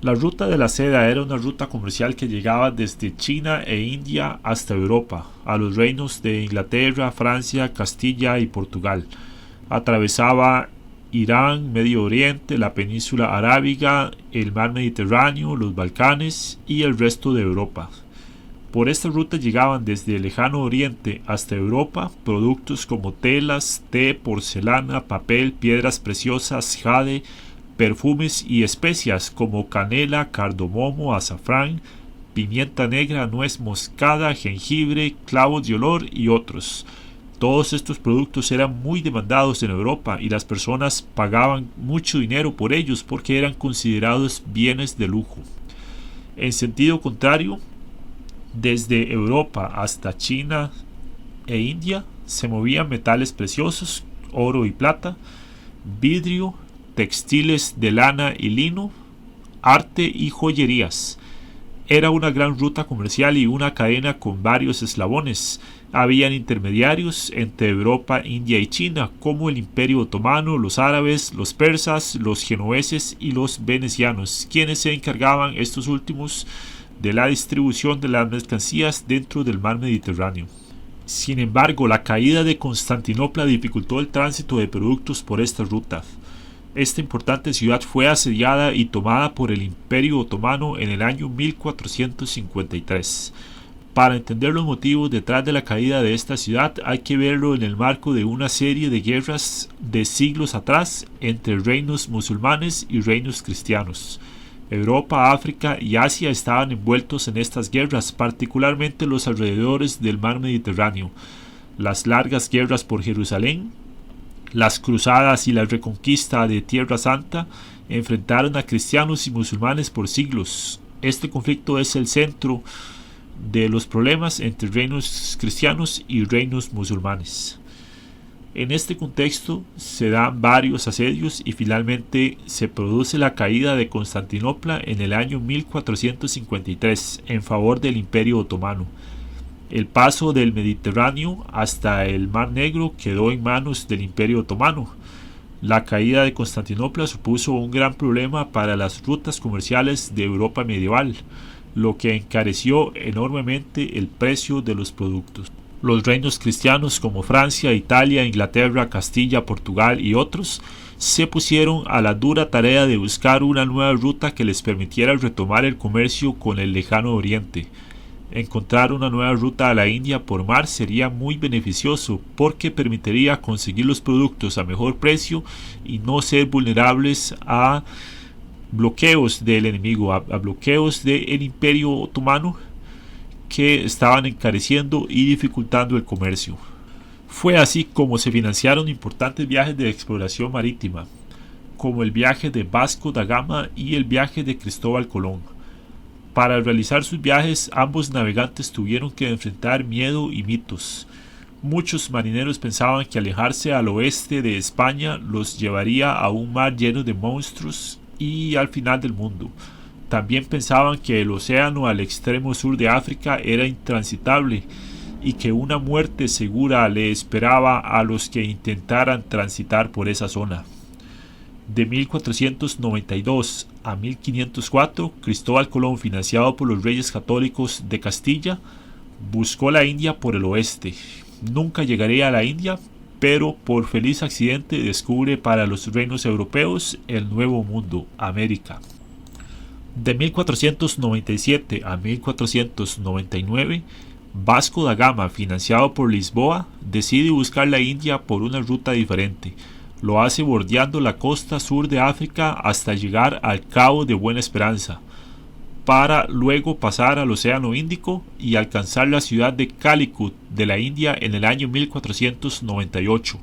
La ruta de la seda era una ruta comercial que llegaba desde China e India hasta Europa, a los reinos de Inglaterra, Francia, Castilla y Portugal. Atravesaba Irán, Medio Oriente, la península arábiga, el mar Mediterráneo, los Balcanes y el resto de Europa. Por esta ruta llegaban desde el lejano oriente hasta Europa productos como telas, té, porcelana, papel, piedras preciosas, jade, perfumes y especias como canela, cardamomo, azafrán, pimienta negra, nuez moscada, jengibre, clavos de olor y otros. Todos estos productos eran muy demandados en Europa y las personas pagaban mucho dinero por ellos porque eran considerados bienes de lujo. En sentido contrario, desde Europa hasta China e India se movían metales preciosos, oro y plata, vidrio, textiles de lana y lino, arte y joyerías. Era una gran ruta comercial y una cadena con varios eslabones. Habían intermediarios entre Europa, India y China, como el Imperio Otomano, los árabes, los persas, los genoveses y los venecianos, quienes se encargaban, estos últimos, de la distribución de las mercancías dentro del mar Mediterráneo. Sin embargo, la caída de Constantinopla dificultó el tránsito de productos por esta ruta. Esta importante ciudad fue asediada y tomada por el Imperio Otomano en el año 1453. Para entender los motivos detrás de la caída de esta ciudad hay que verlo en el marco de una serie de guerras de siglos atrás entre reinos musulmanes y reinos cristianos. Europa, África y Asia estaban envueltos en estas guerras, particularmente los alrededores del mar Mediterráneo. Las largas guerras por Jerusalén, las cruzadas y la reconquista de Tierra Santa enfrentaron a cristianos y musulmanes por siglos. Este conflicto es el centro de los problemas entre reinos cristianos y reinos musulmanes. En este contexto se dan varios asedios y finalmente se produce la caída de Constantinopla en el año 1453 en favor del Imperio Otomano. El paso del Mediterráneo hasta el Mar Negro quedó en manos del Imperio Otomano. La caída de Constantinopla supuso un gran problema para las rutas comerciales de Europa medieval, lo que encareció enormemente el precio de los productos. Los reinos cristianos como Francia, Italia, Inglaterra, Castilla, Portugal y otros se pusieron a la dura tarea de buscar una nueva ruta que les permitiera retomar el comercio con el lejano oriente. Encontrar una nueva ruta a la India por mar sería muy beneficioso porque permitiría conseguir los productos a mejor precio y no ser vulnerables a bloqueos del enemigo, a bloqueos del Imperio Otomano que estaban encareciendo y dificultando el comercio. Fue así como se financiaron importantes viajes de exploración marítima, como el viaje de Vasco da Gama y el viaje de Cristóbal Colón. Para realizar sus viajes, ambos navegantes tuvieron que enfrentar miedo y mitos. Muchos marineros pensaban que alejarse al oeste de España los llevaría a un mar lleno de monstruos y al final del mundo. También pensaban que el océano al extremo sur de África era intransitable y que una muerte segura le esperaba a los que intentaran transitar por esa zona. De 1492 a 1504, Cristóbal Colón, financiado por los reyes católicos de Castilla, buscó la India por el oeste. Nunca llegaría a la India, pero por feliz accidente descubre para los reinos europeos el Nuevo Mundo, América. De 1497 a 1499, Vasco da Gama, financiado por Lisboa, decide buscar la India por una ruta diferente. Lo hace bordeando la costa sur de África hasta llegar al Cabo de Buena Esperanza, para luego pasar al Océano Índico y alcanzar la ciudad de Calicut de la India en el año 1498,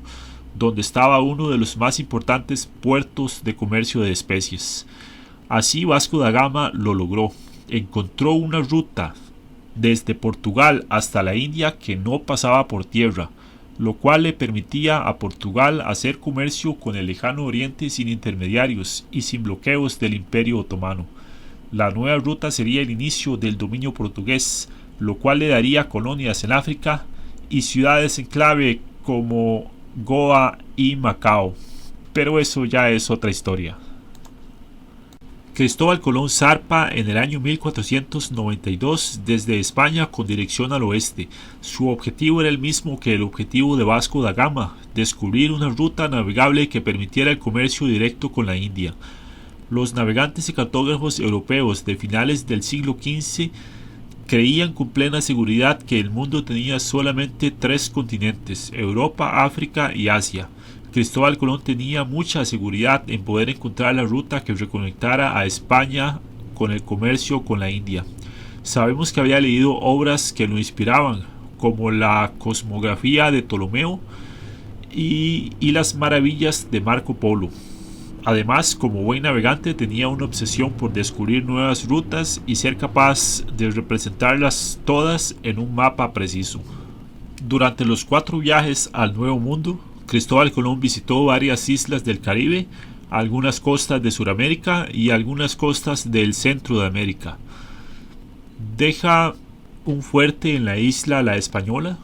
donde estaba uno de los más importantes puertos de comercio de especies. Así Vasco da Gama lo logró. Encontró una ruta desde Portugal hasta la India que no pasaba por tierra, lo cual le permitía a Portugal hacer comercio con el lejano oriente sin intermediarios y sin bloqueos del Imperio Otomano. La nueva ruta sería el inicio del dominio portugués, lo cual le daría colonias en África y ciudades en clave como Goa y Macao. Pero eso ya es otra historia. Cristóbal Colón zarpa en el año 1492 desde España con dirección al oeste. Su objetivo era el mismo que el objetivo de Vasco da Gama: descubrir una ruta navegable que permitiera el comercio directo con la India. Los navegantes y cartógrafos europeos de finales del siglo XV creían con plena seguridad que el mundo tenía solamente 3 continentes: Europa, África y Asia. Cristóbal Colón tenía mucha seguridad en poder encontrar la ruta que reconectara a España con el comercio con la India. Sabemos que había leído obras que lo inspiraban, como la Cosmografía de Ptolomeo y las Maravillas de Marco Polo. Además, como buen navegante, tenía una obsesión por descubrir nuevas rutas y ser capaz de representarlas todas en un mapa preciso. Durante los 4 viajes al Nuevo Mundo, Cristóbal Colón visitó varias islas del Caribe, algunas costas de Sudamérica y algunas costas del centro de América. Deja un fuerte en la isla La Española,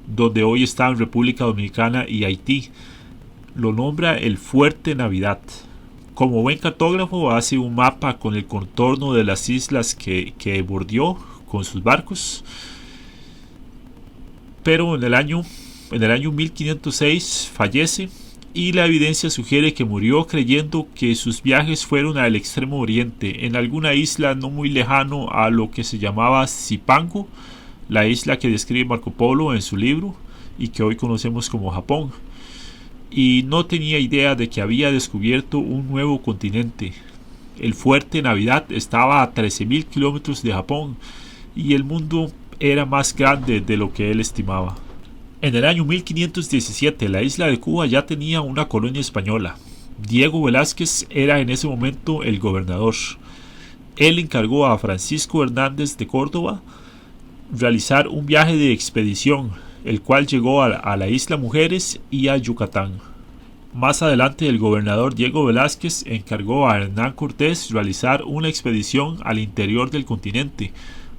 donde hoy están República Dominicana y Haití. Lo nombra el Fuerte Navidad. Como buen cartógrafo, hace un mapa con el contorno de las islas que bordeó con sus barcos. Pero en el año 1506 fallece, y la evidencia sugiere que murió creyendo que sus viajes fueron al extremo oriente, en alguna isla no muy lejano a lo que se llamaba Zipango, la isla que describe Marco Polo en su libro y que hoy conocemos como Japón. Y no tenía idea de que había descubierto un nuevo continente. El Fuerte Navidad estaba a 13.000 kilómetros de Japón, y el mundo era más grande de lo que él estimaba. En el año 1517 la isla de Cuba ya tenía una colonia española. Diego Velázquez era en ese momento el gobernador. Él encargó a Francisco Hernández de Córdoba realizar un viaje de expedición, el cual llegó a la isla Mujeres y a Yucatán. Más adelante, el gobernador Diego Velázquez encargó a Hernán Cortés realizar una expedición al interior del continente,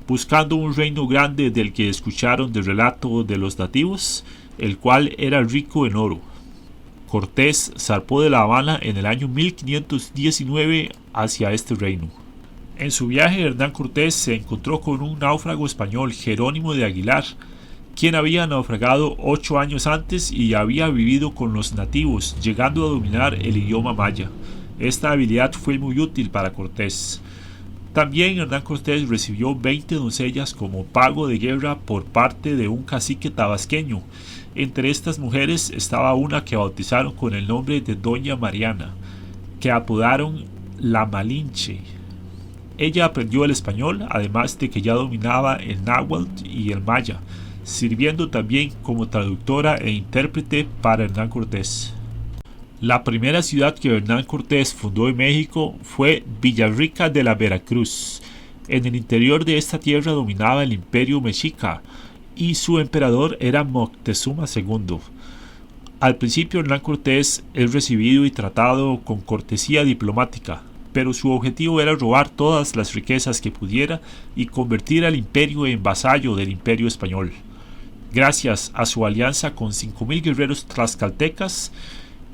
buscando un reino grande del que escucharon del relato de los nativos, el cual era rico en oro. Cortés zarpó de La Habana en el año 1519 hacia este reino. En su viaje, Hernán Cortés se encontró con un náufrago español, Jerónimo de Aguilar, quien había naufragado 8 años antes y había vivido con los nativos, llegando a dominar el idioma maya. Esta habilidad fue muy útil para Cortés. También Hernán Cortés recibió 20 doncellas como pago de guerra por parte de un cacique tabasqueño. Entre estas mujeres estaba una que bautizaron con el nombre de Doña Mariana, que apodaron La Malinche. Ella aprendió el español, además de que ya dominaba el náhuatl y el maya, sirviendo también como traductora e intérprete para Hernán Cortés. La primera ciudad que Hernán Cortés fundó en México fue Villarrica de la Veracruz. En el interior de esta tierra dominaba el imperio mexica y su emperador era Moctezuma II. Al principio Hernán Cortés es recibido y tratado con cortesía diplomática, pero su objetivo era robar todas las riquezas que pudiera y convertir al imperio en vasallo del imperio español. Gracias a su alianza con 5.000 guerreros tlaxcaltecas,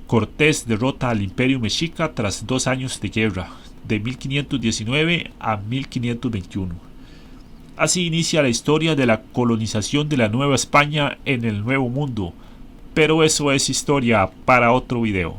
Cortés derrota al imperio mexica tras 2 años de guerra, de 1519 a 1521. Así inicia la historia de la colonización de la Nueva España en el Nuevo Mundo, pero eso es historia para otro video.